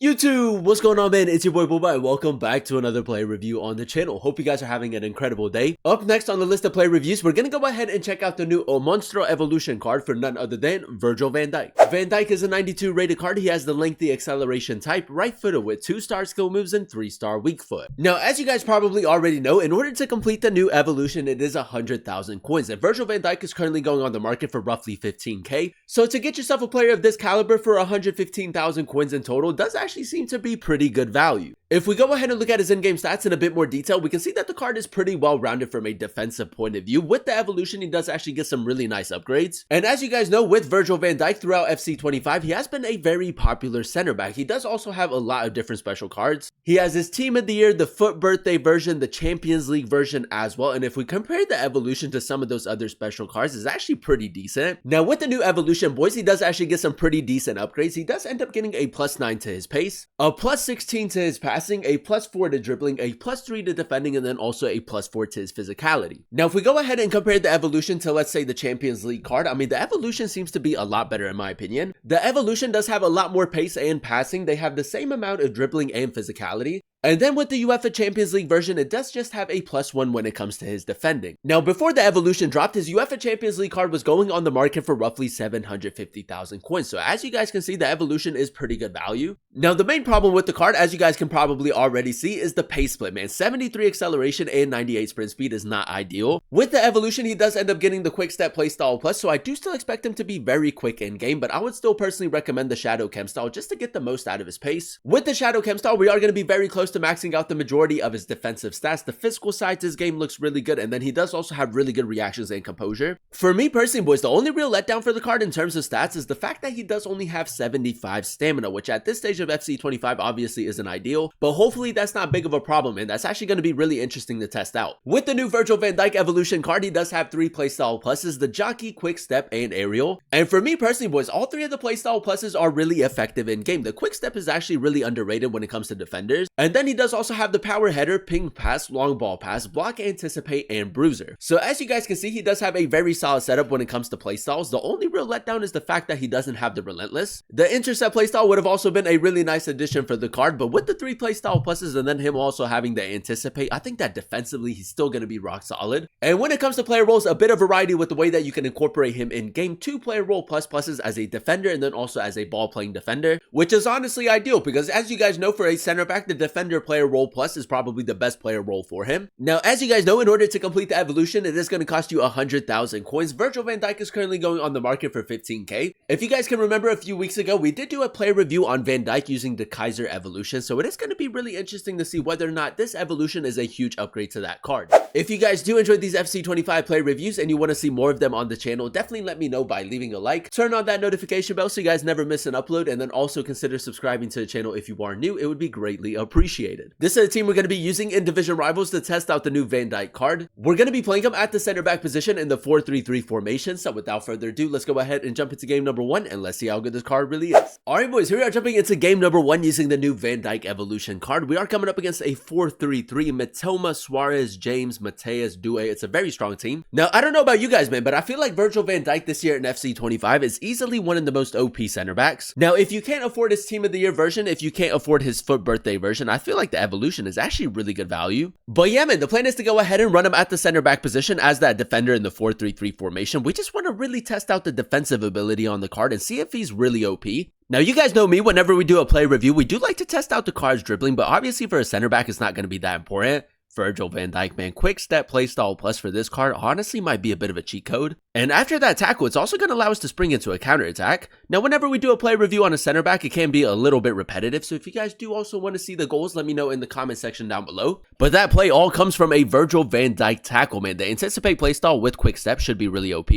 YouTube, what's going on, man? It's your boy Booba and welcome back to another play review on the channel. Hope you guys are having an incredible day. Up next on the list of play reviews, we're gonna go ahead and check out the new O Monstro Evolution card for none other than Virgil Van Dijk. Van Dijk is a 92 rated card. He has the lengthy acceleration type, right footed with 2-star skill moves and 3-star weak foot. Now, as you guys probably already know, in order to complete the new evolution, it is 100,000 coins, and Virgil Van Dijk is currently going on the market for roughly 15k. So to get yourself a player of this caliber for 115,000 coins in total does actually seem to be pretty good value. If we go ahead and look at his in-game stats in a bit more detail, we can see that the card is pretty well rounded from a defensive point of view. With the evolution, he does actually get some really nice upgrades. And as you guys know, with Virgil Van Dijk throughout FC25, he has been a very popular center back. He does also have a lot of different special cards. He has his Team of the Year, the Foot Birthday version, the Champions League version as well. And if we compare the evolution to some of those other special cards, it's actually pretty decent. Now with the new evolution, boys, he does actually get some pretty decent upgrades. He does end up getting a +9 to his pace, a +16 to his passing, a +4 to dribbling, a +3 to defending, and then also a +4 to his physicality. Now, if we go ahead and compare the evolution to, let's say, the Champions League card, I mean, the evolution seems to be a lot better in my opinion. The evolution does have a lot more pace and passing. They have the same amount of dribbling and physicality. And then with the UEFA Champions League version, it does just have a +1 when it comes to his defending. Now, before the evolution dropped, his UEFA Champions League card was going on the market for roughly 750,000 coins. So as you guys can see, the evolution is pretty good value. Now, the main problem with the card, as you guys can probably already see, is the pace split, man. 73 acceleration and 98 sprint speed is not ideal. With the evolution, he does end up getting the quick step playstyle plus, so I do still expect him to be very quick in game, but I would still personally recommend the Shadow Chem style just to get the most out of his pace. With the Shadow Chem style, we are going to be very close to maxing out the majority of his defensive stats. The physical side to his game looks really good, and then he does also have really good reactions and composure. For me personally, boys, the only real letdown for the card in terms of stats is the fact that he does only have 75 stamina, which at this stage of FC25 obviously isn't ideal, but hopefully that's not big of a problem, and that's actually going to be really interesting to test out. With the new Virgil Van Dijk evolution card, he does have 3 playstyle pluses: the Jockey, Quick Step, and Aerial. And for me personally, boys, all 3 of the playstyle pluses are really effective in game. The Quick Step is actually really underrated when it comes to defenders, and then he does also have the Power Header, Ping Pass, Long Ball Pass, Block, Anticipate, and Bruiser. So as you guys can see, he does have a very solid setup when it comes to playstyles. The only real letdown is the fact that he doesn't have the Relentless. The Intercept playstyle would have also been a really nice addition for the card, but with the 3 playstyle pluses and then him also having the Anticipate, I think that defensively he's still going to be rock solid. And when it comes to player roles, a bit of variety with the way that you can incorporate him in game. 2 player role pluses as a defender and then also as a ball playing defender, which is honestly ideal because as you guys know, for a center back, the defender player role plus is probably the best player role for him. Now, as you guys know, in order to complete the evolution, it is going to cost you 100,000 coins. Virgil Van Dijk is currently going on the market for 15k. If you guys can remember, a few weeks ago, we did do a player review on Van Dijk using the Kaiser evolution, so it is going to be really interesting to see whether or not this evolution is a huge upgrade to that card. If you guys do enjoy these FC25 play reviews and you want to see more of them on the channel, definitely let me know by leaving a like, turn on that notification bell so you guys never miss an upload, and then also consider subscribing to the channel if you are new. It would be greatly appreciated. This is a team we're going to be using in Division Rivals to test out the new Van Dijk card. We're going to be playing him at the center back position in the 4-3-3 formation, so without further ado, let's go ahead and jump into game number 1 and let's see how good this card really is. Alright boys, here we are jumping into game number 1 using the new Van Dijk evolution card. We are coming up against a 4-3-3, Mitoma, Suarez, James, Mateus, Due. It's a very strong team. Now, I don't know about you guys, man, but I feel like Virgil Van Dijk this year in FC25 is easily one of the most OP center backs. Now, if you can't afford his Team of the Year version, if you can't afford his Foot Birthday version, I feel like the evolution is actually really good value. But yeah, man, the plan is to go ahead and run him at the center back position as that defender in the 4-3-3 formation. We just want to really test out the defensive ability on the card and see if he's really OP. Now, you guys know me, whenever we do a play review, we do like to test out the card's dribbling, but obviously for a center back, it's not going to be that important. Virgil Van Dijk, man, quick step playstyle plus for this card honestly might be a bit of a cheat code. And after that tackle, it's also going to allow us to spring into a counter attack. Now, whenever we do a play review on a center back, it can be a little bit repetitive. So if you guys do also want to see the goals, let me know in the comment section down below. But that play all comes from a Virgil Van Dijk tackle, man. The Anticipate playstyle with quick step should be really OP.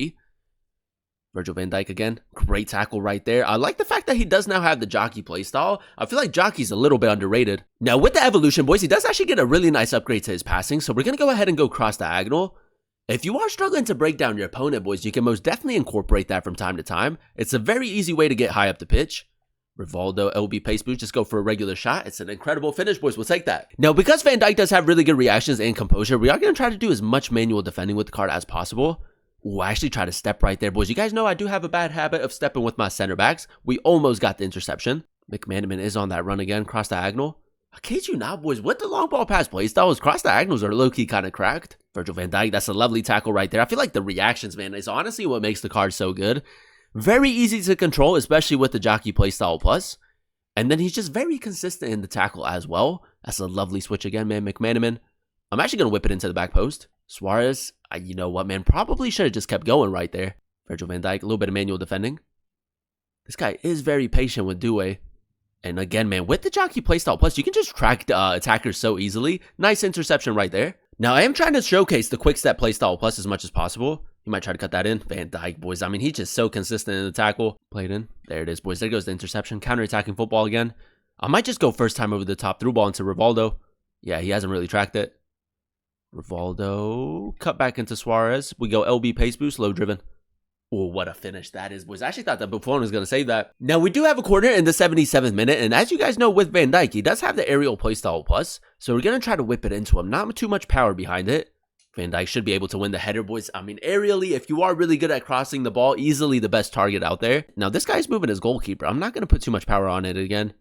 Virgil Van Dijk again, great tackle right there. I like the fact that he does now have the Jockey playstyle. I feel like Jockey's a little bit underrated. Now with the evolution, boys, he does actually get a really nice upgrade to his passing, so we're going to go ahead and go cross diagonal. If you are struggling to break down your opponent, boys, you can most definitely incorporate that from time to time. It's a very easy way to get high up the pitch. Rivaldo, LB pace boost, just go for a regular shot. It's an incredible finish, boys. We'll take that. Now, because Van Dijk does have really good reactions and composure, we are going to try to do as much manual defending with the card as possible. Ooh, I actually tried to step right there, boys. You guys know I do have a bad habit of stepping with my center backs. We almost got the interception. McManaman is on that run again, cross diagonal. I kid you not, boys, with the long ball pass playstyles, cross diagonals are low-key kind of cracked. Virgil Van Dijk, that's a lovely tackle right there. I feel like the reactions, man, is honestly what makes the card so good. Very easy to control, especially with the jockey playstyle plus. And then he's just very consistent in the tackle as well. That's a lovely switch again, man. McManaman. I'm actually going to whip it into the back post. Suarez, you know what, man, probably should have just kept going right there. Virgil Van Dijk, a little bit of manual defending. This guy is very patient with Dewey. And again, man, with the jockey playstyle plus, you can just track attackers so easily. Nice interception right there. Now, I am trying to showcase the quick step playstyle plus as much as possible. You might try to cut that in. Van Dijk, boys. I mean, he's just so consistent in the tackle. Played in. There it is, boys. There goes the interception. Counter-attacking football again. I might just go first time over the top through ball into Rivaldo. Yeah, he hasn't really tracked it. Rivaldo. Cut back into Suarez. We go LB pace boost, low driven. Oh, what a finish that is, boys. I actually thought that Buffon was going to save that. Now, we do have a corner in the 77th minute, and as you guys know with Van Dijk, he does have the aerial playstyle plus, so we're going to try to whip it into him. Not too much power behind it. Van Dijk should be able to win the header, boys. I mean, aerially, if you are really good at crossing the ball, easily the best target out there. Now, this guy's moving as goalkeeper. I'm not going to put too much power on it again.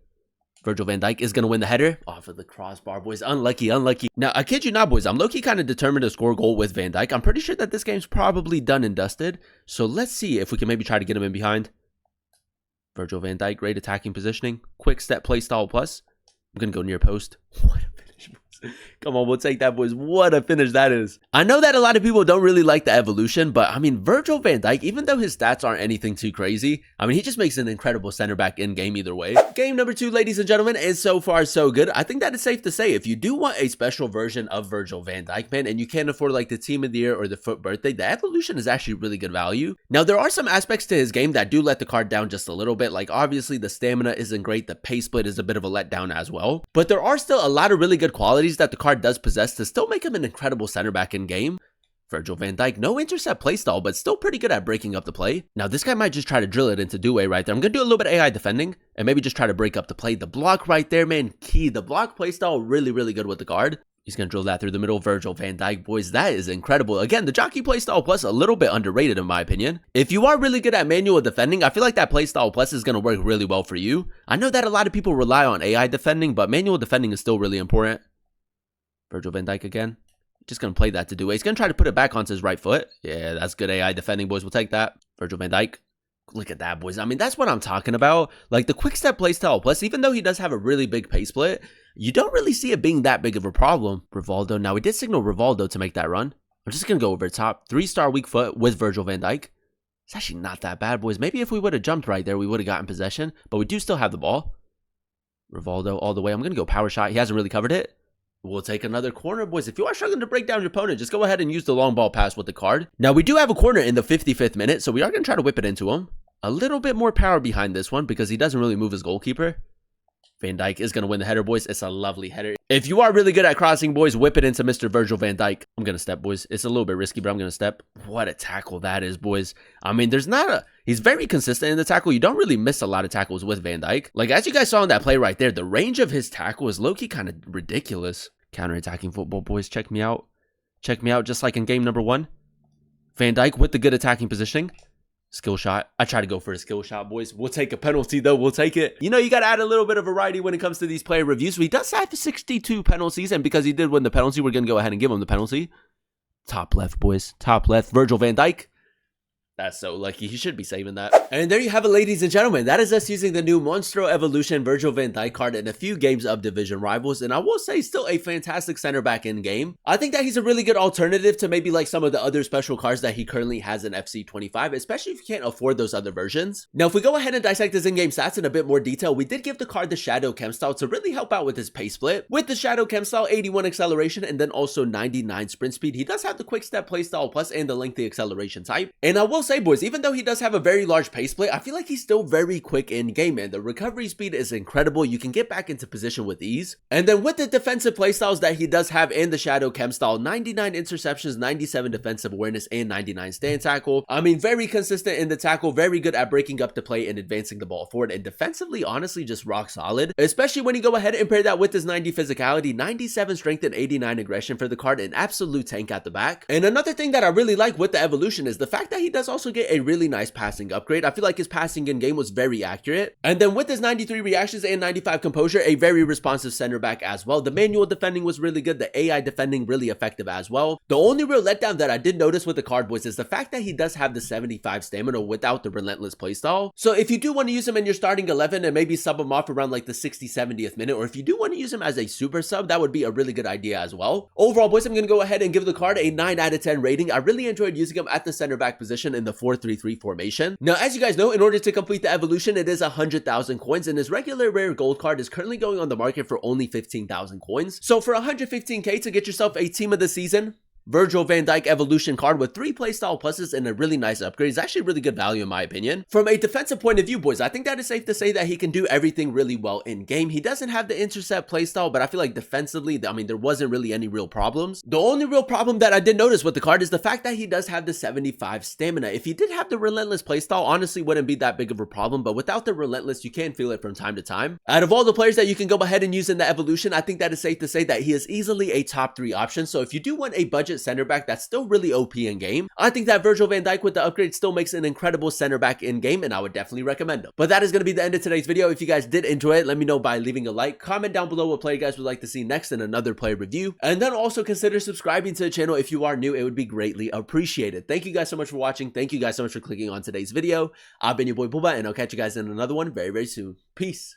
Virgil Van Dijk is going to win the header off of the crossbar, boys. Unlucky, unlucky. Now, I kid you not, boys. I'm low-key kind of determined to score a goal with Van Dijk. I'm pretty sure that this game's probably done and dusted. So let's see if we can maybe try to get him in behind. Virgil Van Dijk, great attacking positioning. Quick step play style plus. I'm going to go near post. What a finish, boys. Come on, we'll take that, boys. What a finish that is. I know that a lot of people don't really like the evolution, but I mean, Virgil Van Dijk, even though his stats aren't anything too crazy, I mean, he just makes an incredible center back in game either way. Game number 2, ladies and gentlemen, is so far so good. I think that it's safe to say if you do want a special version of Virgil Van Dijk, man, and you can't afford like the team of the year or the foot birthday, the evolution is actually really good value. Now, there are some aspects to his game that do let the card down just a little bit. Like obviously the stamina isn't great. The pace split is a bit of a letdown as well, but there are still a lot of really good qualities that the card does possess to still make him an incredible center back in game. Virgil Van Dijk, no intercept playstyle, but still pretty good at breaking up the play. Now, this guy might just try to drill it into Dewey right there. I'm going to do a little bit of AI defending and maybe just try to break up the play. The block right there, man, key. The block playstyle, really, really good with the guard. He's going to drill that through the middle. Virgil Van Dijk, boys, that is incredible. Again, the jockey playstyle plus a little bit underrated in my opinion. If you are really good at manual defending, I feel like that playstyle plus is going to work really well for you. I know that a lot of people rely on AI defending, but manual defending is still really important. Virgil Van Dijk again. Just going to play that to Dewey. He's going to try to put it back onto his right foot. Yeah, that's good AI defending, boys. We'll take that. Virgil Van Dijk. Look at that, boys. I mean, that's what I'm talking about. Like the quick step playstyle plus, even though he does have a really big pace split, you don't really see it being that big of a problem. Rivaldo. Now, we did signal Rivaldo to make that run. I'm just going to go over the top. 3-star weak foot with Virgil Van Dijk. It's actually not that bad, boys. Maybe if we would have jumped right there, we would have gotten possession. But we do still have the ball. Rivaldo all the way. I'm going to go power shot. He hasn't really covered it. We'll take another corner, boys. If you are struggling to break down your opponent, just go ahead and use the long ball pass with the card. Now, we do have a corner in the 55th minute, so we are going to try to whip it into him. A little bit more power behind this one because he doesn't really move his goalkeeper. Van Dijk is going to win the header, boys. It's a lovely header. If you are really good at crossing, boys, whip it into Mr. Virgil Van Dijk. I'm going to step, boys. It's a little bit risky, but I'm going to step. What a tackle that is, boys. I mean, he's very consistent in the tackle. You don't really miss a lot of tackles with Van Dijk. Like, as you guys saw in that play right there, the range of his tackle is low-key kind of ridiculous. Counter-attacking football, boys. Check me out. Check me out just like in game number 1. Van Dijk with the good attacking positioning. Skill shot. I try to go for a skill shot, boys. We'll take a penalty, though. We'll take it. You know, you got to add a little bit of variety when it comes to these player reviews. So he does have 62 penalties, and because he did win the penalty, we're going to go ahead and give him the penalty. Top left, boys. Top left. Virgil Van Dijk. That's so lucky. He should be saving that. And there you have it, ladies and gentlemen. That is us using the new Monstro Evolution Virgil Van Dijk card in a few games of division rivals. And I will say still a fantastic center back in game. I think that he's a really good alternative to maybe like some of the other special cards that he currently has in FC25, especially if you can't afford those other versions. Now, if we go ahead and dissect his in-game stats in a bit more detail, we did give the card the Shadow Chem style to really help out with his pace split. With the Shadow Chem style, 81 acceleration and then also 99 sprint speed. He does have the quick step playstyle plus and the lengthy acceleration type. And I will say, boys, even though he does have a very large pace split, I feel like he's still very quick in game, and the recovery speed is incredible. You can get back into position with ease. And then with the defensive playstyles that he does have in the Shadow Chem style, 99 interceptions, 97 defensive awareness, and 99 stand tackle. I mean, very consistent in the tackle, very good at breaking up the play and advancing the ball forward, and defensively, honestly, just rock solid, especially when you go ahead and pair that with his 90 physicality, 97 strength, and 89 aggression for the card, an absolute tank at the back. And another thing that I really like with the evolution is the fact that he does also also get a really nice passing upgrade. I feel like his passing in game was very accurate. And then with his 93 reactions and 95 composure, a very responsive center back as well. The manual defending was really good. The AI defending really effective as well. The only real letdown that I did notice with the card, boys, is the fact that he does have the 75 stamina without the relentless playstyle. So if you do want to use him in your starting 11 and maybe sub him off around like the 60, 70th minute, or if you do want to use him as a super sub, that would be a really good idea as well. Overall, boys, I'm going to go ahead and give the card a 9 out of 10 rating. I really enjoyed using him at the center back position in the 4-3-3 formation. Now, as you guys know, in order to complete the evolution, it is 100,000 coins, and his regular rare gold card is currently going on the market for only 15,000 coins. So for 115k to get yourself a team of the season, Virgil Van Dijk Evolution card with 3 playstyle pluses and a really nice upgrade is actually really good value in my opinion. From a defensive point of view, boys, I think that is safe to say that he can do everything really well in game. He doesn't have the intercept playstyle, but I feel like defensively, I mean, there wasn't really any real problems. The only real problem that I did notice with the card is the fact that he does have the 75 stamina. If he did have the relentless playstyle, honestly wouldn't be that big of a problem, but without the relentless, you can feel it from time to time. Out of all the players that you can go ahead and use in the evolution, I think that is safe to say that he is easily a top 3 option. So if you do want a budget center back that's still really OP in game, I think that Virgil van Dijk with the upgrade still makes an incredible center back in game, and I would definitely recommend him. But that is going to be the end of today's video. If you guys did enjoy it, let me know by leaving a like, comment down below what player you guys would like to see next in another player review, and then also consider subscribing to the channel if you are new. It would be greatly appreciated. Thank you guys so much for watching. Thank you guys so much for clicking on today's video. I've been your boy Booba, and I'll catch you guys in another one very, very soon. Peace.